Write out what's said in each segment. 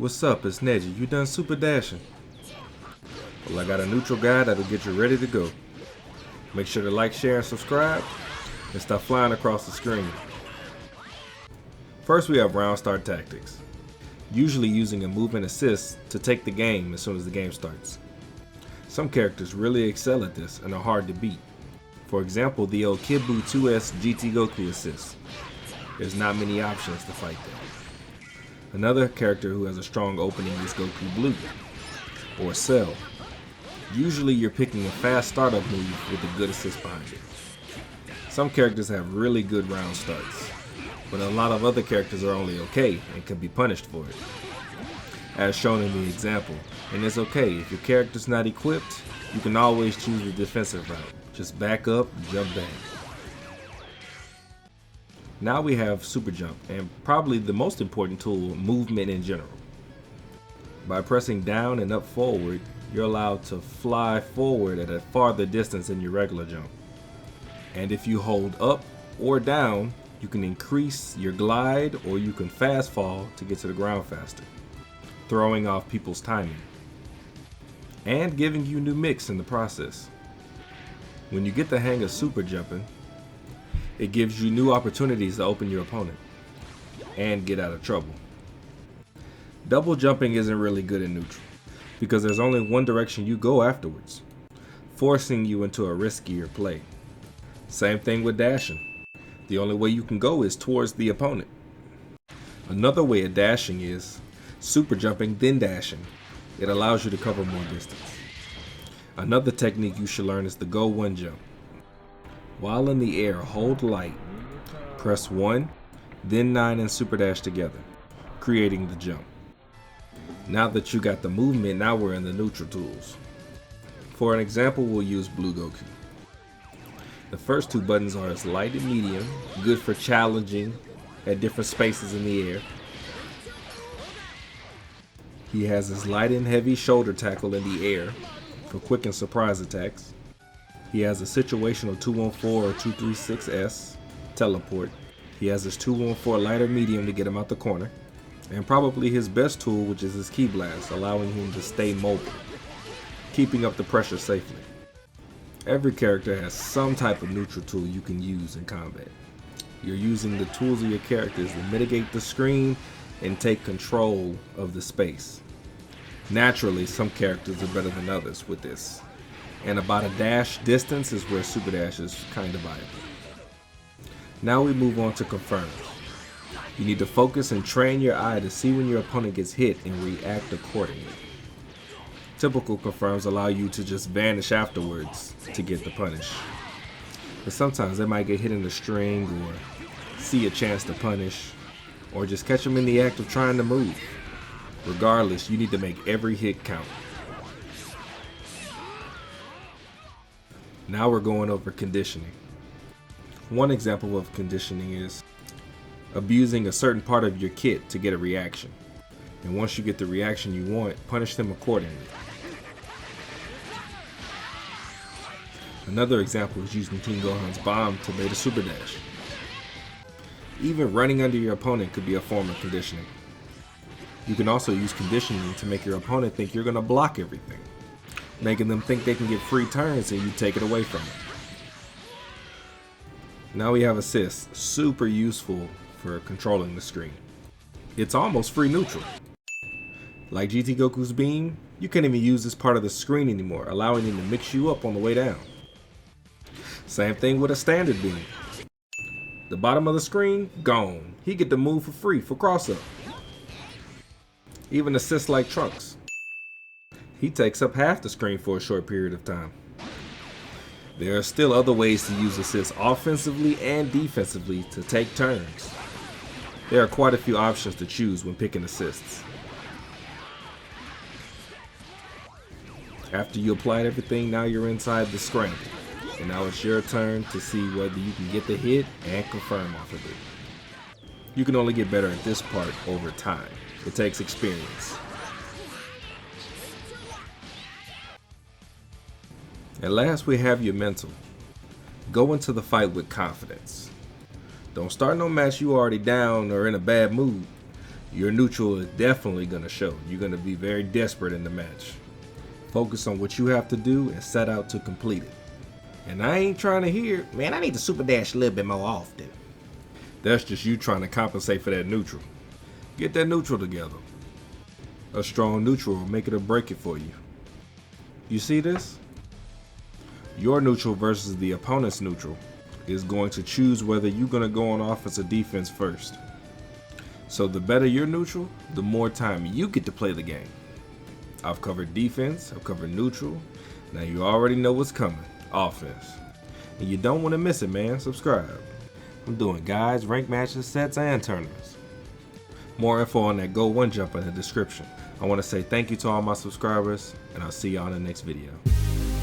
What's up, it's Neji. You done super dashing? Well, I got a neutral guide that'll get you ready to go. Make sure to like, share, and subscribe, and stop flying across the screen. First, we have round start tactics, usually using a movement assist to take the game as soon as the game starts. Some characters really excel at this and are hard to beat. For example, the old Kid Buu 2S GT Goku assist. There's not many options to fight that. Another character who has a strong opening is Goku Blue, or Cell. Usually you're picking a fast startup move with a good assist behind it. Some characters have really good round starts, but a lot of other characters are only okay and can be punished for it, as shown in the example. And it's okay, if your character's not equipped, you can always choose the defensive route. Just back up, jump back. Now we have super jump, and probably the most important tool, movement in general. By pressing down and up forward, you're allowed to fly forward at a farther distance than your regular jump. And if you hold up or down, you can increase your glide or you can fast fall to get to the ground faster, throwing off people's timing, and giving you new mix in the process. When you get the hang of super jumping, it gives you new opportunities to open your opponent and get out of trouble. Double jumping isn't really good in neutral because there's only one direction you go afterwards, forcing you into a riskier play. Same thing with dashing. The only way you can go is towards the opponent. Another way of dashing is super jumping then dashing. It allows you to cover more distance. Another technique you should learn is the go one jump. While in the air, hold light, press 1, then 9 and super dash together, creating the jump. Now that you got the movement, now we're in the neutral tools. For an example, we'll use Blue Goku. The first two buttons are his light and medium, good for challenging at different spaces in the air. He has his light and heavy shoulder tackle in the air for quick and surprise attacks. He has a situational 214 or 236S teleport. He has his 214 lighter medium to get him out the corner. And probably his best tool, which is his Ki Blast, allowing him to stay mobile, keeping up the pressure safely. Every character has some type of neutral tool you can use in combat. You're using the tools of your characters to mitigate the screen and take control of the space. Naturally, some characters are better than others with this. And about a dash distance is where super dash is kind of viable. Now we move on to confirms. You need to focus and train your eye to see when your opponent gets hit and react accordingly. Typical confirms allow you to just vanish afterwards to get the punish. But sometimes they might get hit in the string or see a chance to punish, or just catch them in the act of trying to move. Regardless, you need to make every hit count. Now we're going over conditioning. One example of conditioning is abusing a certain part of your kit to get a reaction. And once you get the reaction you want, punish them accordingly. Another example is using King Gohan's bomb to bait a super dash. Even running under your opponent could be a form of conditioning. You can also use conditioning to make your opponent think you're going to block everything, making them think they can get free turns and you take it away from them. Now we have assist, super useful for controlling the screen. It's almost free neutral. Like GT Goku's beam, you can't even use this part of the screen anymore, allowing him to mix you up on the way down. Same thing with a standard beam. The bottom of the screen, gone. He get to move for free for cross up. Even assists like Trunks. He takes up half the screen for a short period of time. There are still other ways to use assists offensively and defensively to take turns. There are quite a few options to choose when picking assists. After you applied everything, now you're inside the scramble. And now it's your turn to see whether you can get the hit and confirm off of it. You can only get better at this part over time. It takes experience. And last, we have your mental. Go into the fight with confidence. Don't start no match you already down or in a bad mood. your neutral is definitely going to show. You're going to be very desperate in the match. Focus on what you have to do and set out to complete it. And I ain't trying to hear, man, I need to super dash a little bit more often. That's just you trying to compensate for that neutral. Get that neutral together. A strong neutral will make it or break it for you. You see this? Your neutral versus the opponent's neutral is going to choose whether you're going to go on offense or defense first. So the better your neutral, the more time you get to play the game. I've covered defense, I've covered neutral. Now you already know what's coming, offense. And you don't want to miss it, man. Subscribe. I'm doing guides, rank matches, sets, and tournaments. More info on that Go One Jump in the description. I want to say thank you to all my subscribers, and I'll see y'all in the next video.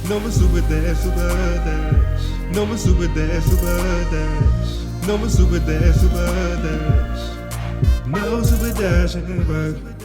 No more super dash, super dash. No more super dash, super dash. No more super dash, super dash. No super dash,